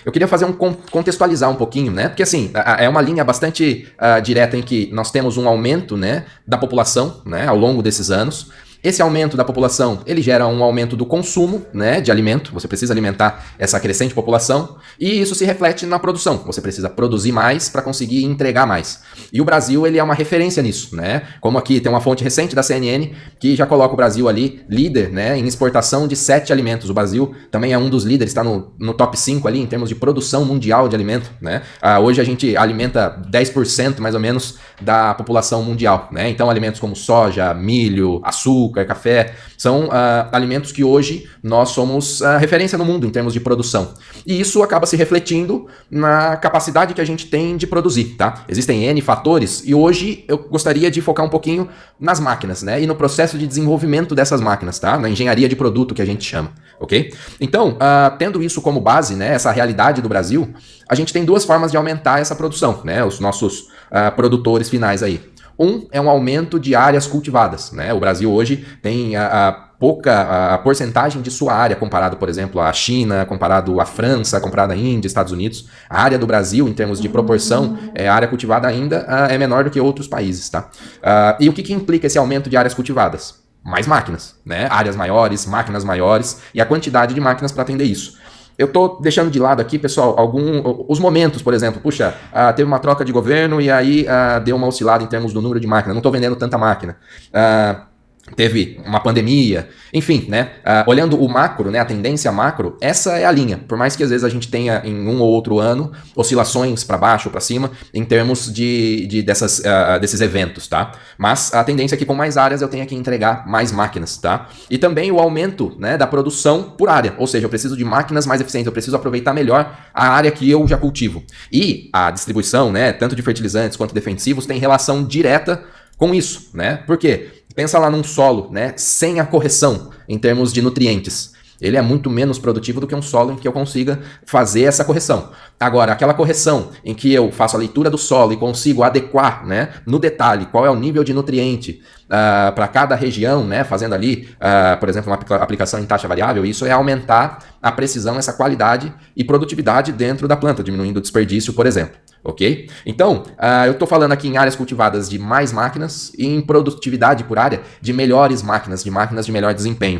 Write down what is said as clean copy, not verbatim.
eu queria fazer contextualizar um pouquinho, né? Porque assim, é uma linha bastante direta em que nós temos um aumento, né, da população, né, ao longo desses anos. Esse aumento da população, ele gera um aumento do consumo, né, de alimento, você precisa alimentar essa crescente população, e isso se reflete na produção, você precisa produzir mais para conseguir entregar mais. E o Brasil, ele é uma referência nisso, né, como aqui tem uma fonte recente da CNN, que já coloca o Brasil ali líder, né, em exportação de 7 alimentos. O Brasil também é um dos líderes, está no top 5 ali em termos de produção mundial de alimento, né. Hoje a gente alimenta 10% mais ou menos da população mundial, né, então alimentos como soja, milho, açúcar, café, são alimentos que hoje nós somos referência no mundo em termos de produção. E isso acaba se refletindo na capacidade que a gente tem de produzir, tá? Existem N fatores e hoje eu gostaria de focar um pouquinho nas máquinas, né? E no processo de desenvolvimento dessas máquinas, tá? Na engenharia de produto que a gente chama, ok? Então, tendo isso como base, né? Essa realidade do Brasil, a gente tem duas formas de aumentar essa produção, né? Os nossos produtores finais aí. É um aumento de áreas cultivadas, né? O Brasil hoje tem pouca porcentagem de sua área comparado, por exemplo, à China, comparado à França, comparado à Índia, Estados Unidos. A área do Brasil, em termos de proporção, a área cultivada ainda é menor do que outros países, tá? E o que implica esse aumento de áreas cultivadas? Mais máquinas, né? Áreas maiores, máquinas maiores e a quantidade de máquinas para atender isso. Eu tô deixando de lado aqui, pessoal, os momentos, por exemplo, puxa, teve uma troca de governo e aí deu uma oscilada em termos do número de máquinas, não tô vendendo tanta máquina. Teve uma pandemia, enfim, né? Olhando o macro, né? A tendência macro, essa é a linha. Por mais que às vezes a gente tenha em um ou outro ano oscilações para baixo ou para cima em termos desses eventos, tá? Mas a tendência é que com mais áreas eu tenha que entregar mais máquinas, tá? E também o aumento, né, da produção por área, ou seja, eu preciso de máquinas mais eficientes, eu preciso aproveitar melhor a área que eu já cultivo. E a distribuição, né, tanto de fertilizantes quanto defensivos, tem relação direta com isso, né? Por quê? Pensa lá num solo, né, sem a correção em termos de nutrientes. Ele é muito menos produtivo do que um solo em que eu consiga fazer essa correção. Agora, aquela correção em que eu faço a leitura do solo e consigo adequar, né, no detalhe, qual é o nível de nutriente para cada região, né, fazendo ali, por exemplo, uma aplicação em taxa variável, isso é aumentar a precisão, essa qualidade e produtividade dentro da planta, diminuindo o desperdício, por exemplo. Ok? Então, eu estou falando aqui em áreas cultivadas de mais máquinas e em produtividade por área de melhores máquinas, de máquinas de melhor desempenho.